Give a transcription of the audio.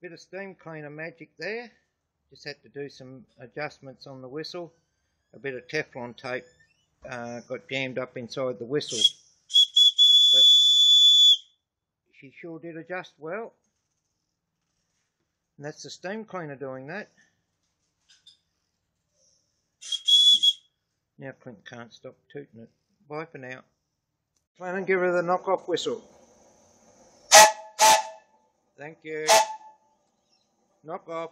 Bit of steam cleaner magic there. Just had to do some adjustments on the whistle. A bit of Teflon tape got jammed up inside the whistle. But she sure did adjust well. And that's the steam cleaner doing that. Now Clint can't stop tooting it. Bye for now. Flannan, give her the knock-off whistle. Thank you. Knock off.